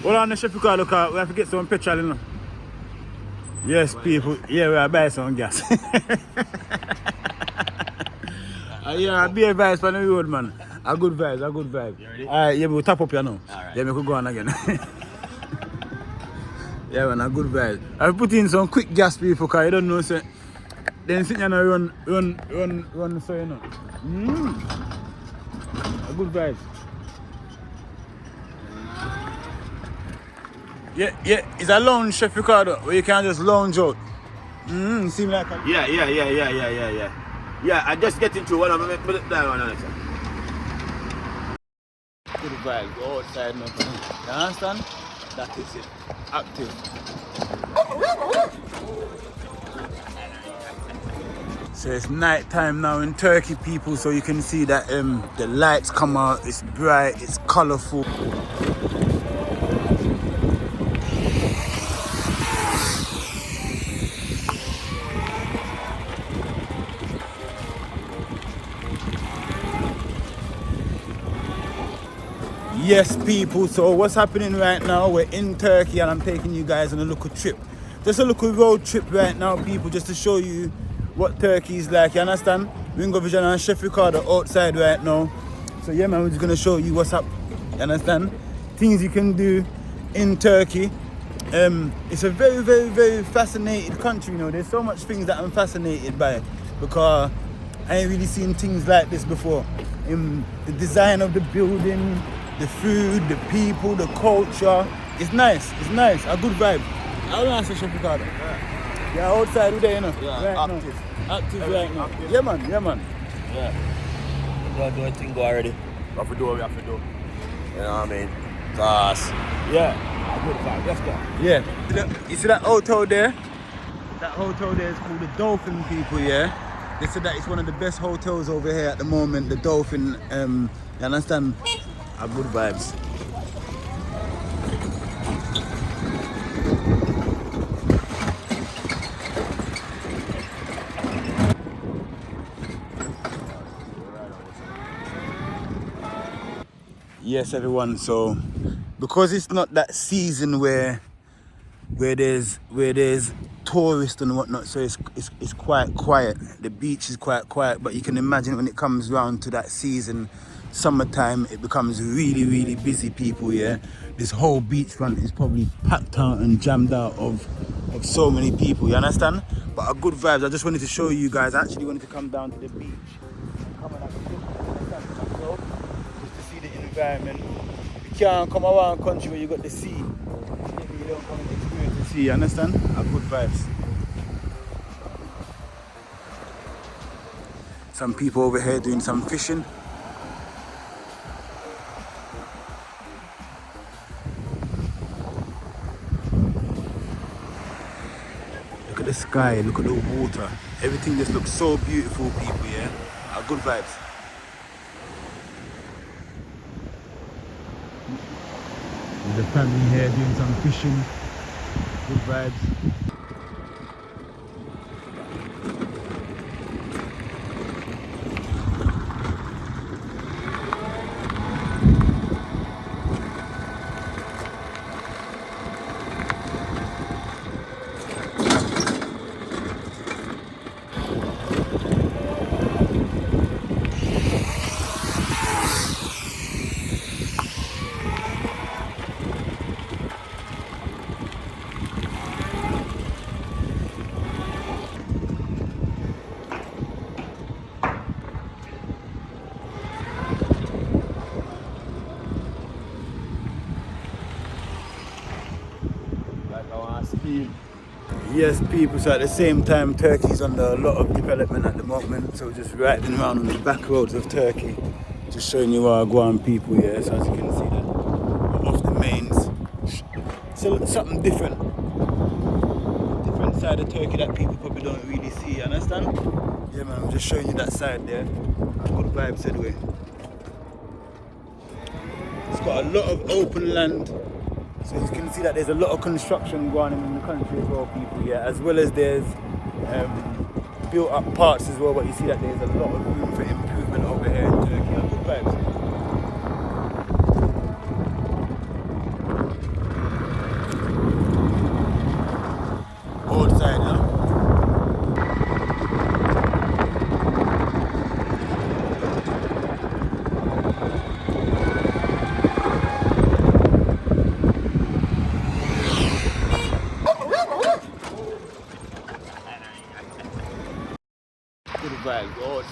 Hold on, the chef, because look, we have to get some petrol, you know. Yes, people. Yeah, we are buying some gas. Yeah, a beer vibes on the road, man. A good vibe, a good vibe. You ready? Alright, yeah, we'll tap up here now. Alright. Yeah, we could go on again. Yeah, man, a good vibe. I've put in some quick gas, people, because you don't know, so then sit down and run, so you know. A good vibe. Yeah, it's a lounge, Chef Ricardo, where you can just lounge out. Seem like a... Yeah. Yeah, I just get into one of them, put it down on another. Good vibe, go outside now. You understand? That is it. Active. So it's night time now in Turkey, people, so you can see that the lights come out, it's bright, it's colourful. Yes, people, so what's happening right now, we're in Turkey and I'm taking you guys on a little trip. Just a little road trip right now, people, just to show you what Turkey is like, you understand? Ringo Vision and Chef Ricardo outside right now. So yeah, man, we're just going to show you what's up, you understand? Things you can do in Turkey. It's a very, very, very fascinating country, you know. There's so much things that I'm fascinated by because I ain't really seen things like this before. The design of the building, the food, the people, the culture. It's nice, a good vibe. I don't answer Chef Ricardo. Yeah, outside today, you know. Yeah, right active. Now. Active right now. Active. Yeah, man. Yeah. Don't do a thing go already. We have to do. You know what I mean? Class. Yeah, a good vibe. Let's go. Yeah. You see that hotel there? That hotel there is called the Dolphin, people, yeah? They said that it's one of the best hotels over here at the moment, the Dolphin. You understand? A good vibes. Yes, everyone. So, because it's not that season where there's tourists and whatnot, so it's quite quiet. The beach is quite quiet, but you can imagine when it comes round to that season, summertime, it becomes really, really busy, people. Yeah, this whole beachfront is probably packed out and jammed out of so many people. You understand? But a good vibes. I just wanted to show you guys. I actually wanted to come down to the beach and come and have a look, just to see the environment. You can't come around a country where you got the sea. You don't come and experience the sea. You understand? A good vibes. Some people over here doing some fishing. Look at the sky, look at the water. Everything just looks so beautiful, people, yeah? Good vibes. There's a family here doing some fishing. Good vibes. Yes, people, so at the same time, Turkey's under a lot of development at the moment, so we're just riding around on the back roads of Turkey, just showing you our Guam people, yeah, so as you can see that, we're off the mains, so something different side of Turkey that people probably don't really see, you understand? Yeah, man, I'm just showing you that side there, good vibes anyway. It's got a lot of open land. So you can see that there's a lot of construction going on in the country as well, people, yeah, as well as there's built up parts as well, but you see that there's a lot of room for improvement over here in Turkey. Good vibes.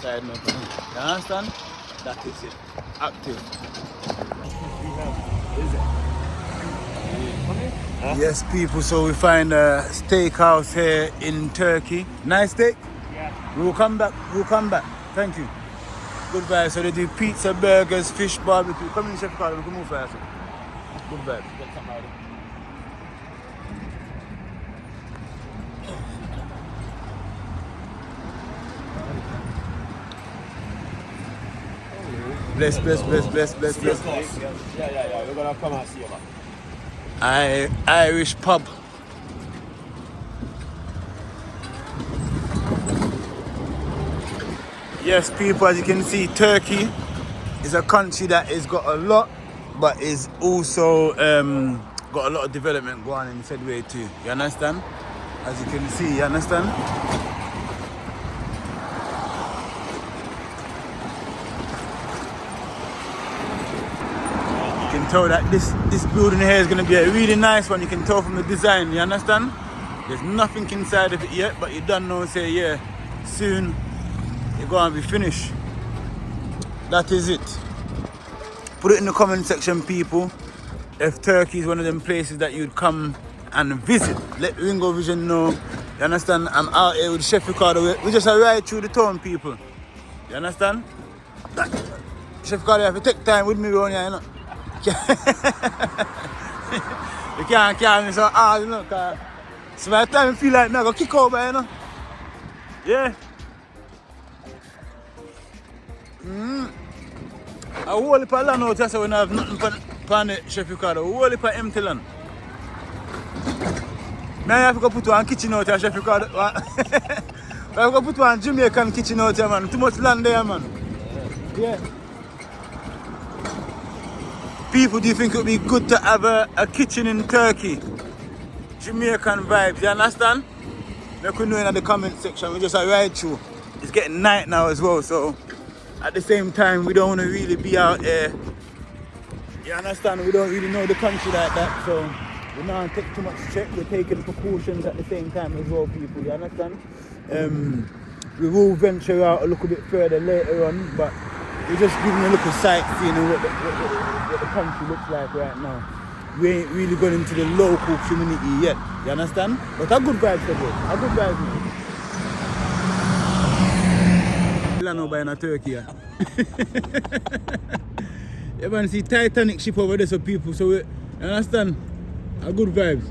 inside now. You understand? That is it. Active. Yes, people, so we find a steakhouse here in Turkey. Nice steak? Yeah. We'll come back. Thank you. Good vibes. So they do pizza, burgers, fish, barbecue. Come in, Chef Carter, we can move faster. Good vibes. Bless. Yeah. We're gonna come and see you, man. Irish pub. Yes, people, as you can see, Turkey is a country that has got a lot, but is also got a lot of development going on in said way too. You understand? As you can see, you understand? You can tell that this building here is going to be a really nice one. You can tell from the design, you understand? There's nothing inside of it yet, but you don't know, say, yeah, soon you're going to be finished. That is it. Put it in the comment section, people, if Turkey is one of them places that you'd come and visit. Let Ringo Vision know. You understand? I'm out here with Chef Ricardo. We just ride through the town, people. You understand? Chef Ricardo, you have to take time with me around here, you know? You can't carry me so hard, you know, cause so by the time I feel like me, I go kick over, you know? Yeah. A whole heap of land out here, so we don't have nothing for the Chef Ricardo. A whole heap of empty land. Now I have to go put one kitchen out here, Chef Ricardo. I have to go put one Jamaican kitchen out here, man. Too much land there, man. Yeah. People, do you think it would be good to have a kitchen in Turkey? Jamaican vibes, you understand? Let me know in the comment section. We just ride through. It's getting night now as well, so at the same time, we don't want to really be out there. You understand? We don't really know the country like that, so we don't take too much check. We're taking precautions at the same time as well, people. You understand? We will venture out a little bit further later on, but we're just giving a little sightseeing and what the country looks like right now. We ain't really going into the local community yet. You understand? But a good vibe, though. A good vibe, man. I know buying a Turkey. Yeah, man, see Titanic ship over there, so people, so we, you understand? A good vibes.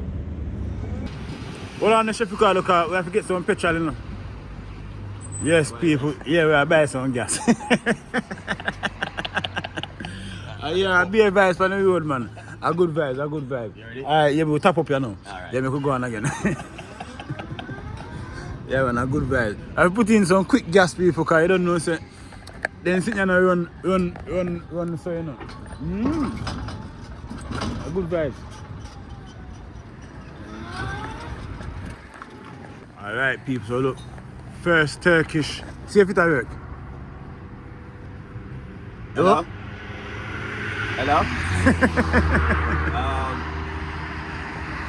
Hold on, the Chef Ricardo, look out, we have to get some petrol, you know. Yes, people, yeah, we are buying some gas. Yeah, a beer vibes on the road, man. A good vibes. You ready? Alright, yeah, we'll tap up here now. Alright. Yeah, we could go on again. Yeah, man, a good vibe. I've put in some quick gas, people, because you don't know, so then sit down and run, so you know. A good vibe. Alright, people, so look. First Turkish. See if it work. Hello? Hello?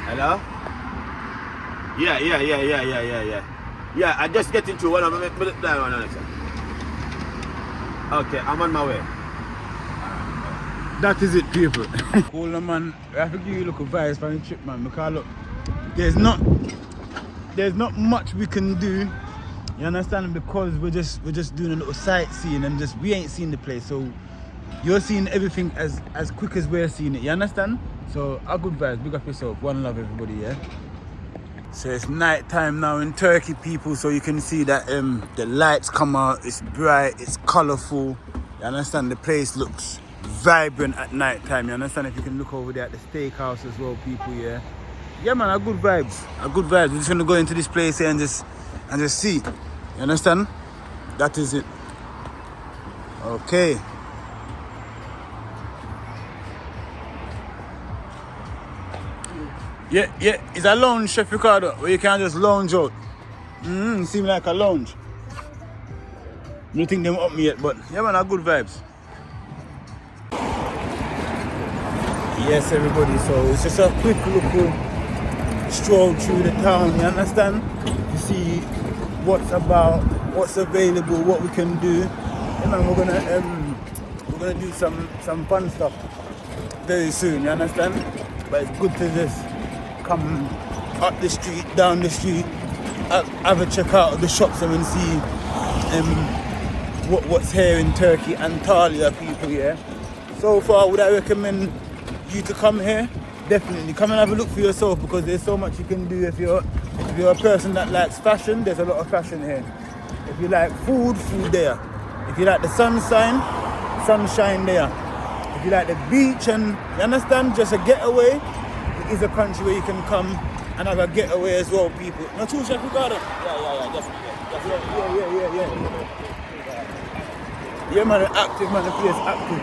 Hello? Yeah. Yeah, I just get into one of them. Okay, I'm on my way. That is it, people. Cool, man. I have to give you a little vibes for the trip, man. Because look, there's not much we can do. You understand? Because we're just doing a little sightseeing and we ain't seen the place. So you're seeing everything as quick as we're seeing it. You understand? So a good vibes. Big up yourself. One love, everybody. Yeah. So it's night time now in Turkey, people, so you can see that the lights come out, it's bright, it's colourful. You understand? The place looks vibrant at night time. You understand? If you can look over there at the steakhouse as well, people, yeah. Yeah, man, a good vibes. We're just gonna go into this place here and just see. You understand? That is it. Okay. Yeah, it's a lounge, Chef Ricardo, where you can just lounge out. It seems like a lounge. I don't think them up me yet, but yeah, man, a good vibes. Yes, everybody, so it's just a quick little stroll through the town, you understand? To see what's about, what's available, what we can do. Yeah, man, we're gonna do some fun stuff very soon, you understand? But it's good to just come up the street, down the street, have a check out of the shops and see what's here in Turkey, Antalya, people, yeah. So far, would I recommend you to come here? Definitely come and have a look for yourself, because there's so much you can do. If you're a person that likes fashion, there's a lot of fashion here. If you like food there. If you like the sunshine there. If you like the beach and, you understand, just a getaway, it is a country where you can come and have a getaway as well, people. Not too Chef Ricardo? Yeah, definitely. Yeah, man, active, man, the place active.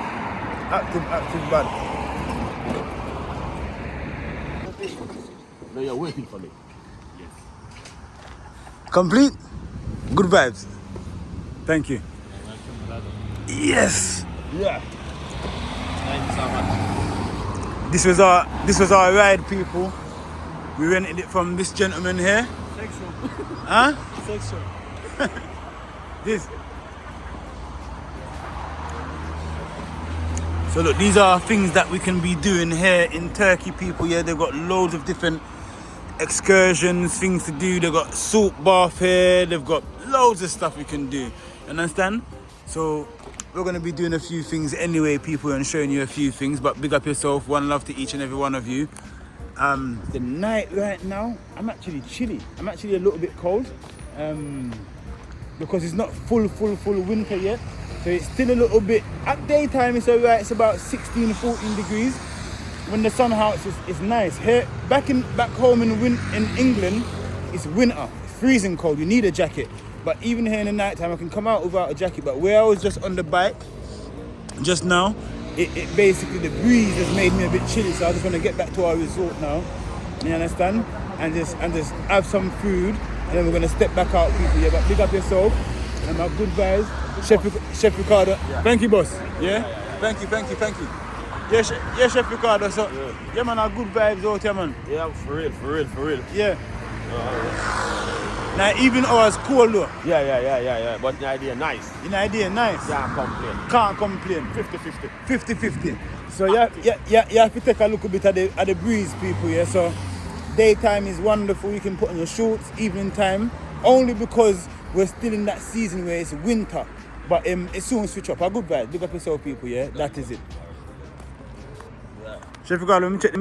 Active, bad. No, you're waiting for me. Yes. Complete? Good vibes. Thank you. Welcome, brother. Yes. Yeah. Thank you so much. This was our ride, people. We rented it from this gentleman here. Sexual. Huh? Sexual. This. So look, these are things that we can be doing here in Turkey, people. Yeah, they've got loads of different excursions, things to do. They've got salt bath here. They've got loads of stuff we can do. You understand? So we're going to be doing a few things anyway, people, and showing you a few things. But big up yourself. One love to each and every one of you. The night right now, I'm actually chilly. I'm actually a little bit cold because it's not full winter yet. So it's still a little bit, at daytime it's alright, it's about 16, 14 degrees. When the sun out, it's nice. Here, back home in England, it's winter, it's freezing cold, you need a jacket. But even here in the night time, I can come out without a jacket. But where I was just on the bike, just now, it basically, the breeze has made me a bit chilly. So I just want to get back to our resort now, you understand? And just have some food, and then we're going to step back out, people. Yeah, but big up yourself, and my good vibes. Chef Ricardo. Yeah. Thank you, boss. Yeah? Thank you. Yeah, Chef Ricardo. So, yeah, man, our good vibes out here, man. Yeah, for real. Yeah. Now, even though it's cold, though. Yeah. But the idea nice. The idea nice. Can't complain. 50-50. So, you have to take a look a bit at the breeze, people, yeah? So, daytime is wonderful. You can put on your shorts, evening time, only because we're still in that season where it's winter. But it soon switch up. A good vibe. Big up yourself, people, yeah? That is it. Yeah. Chef Ricardo, let me check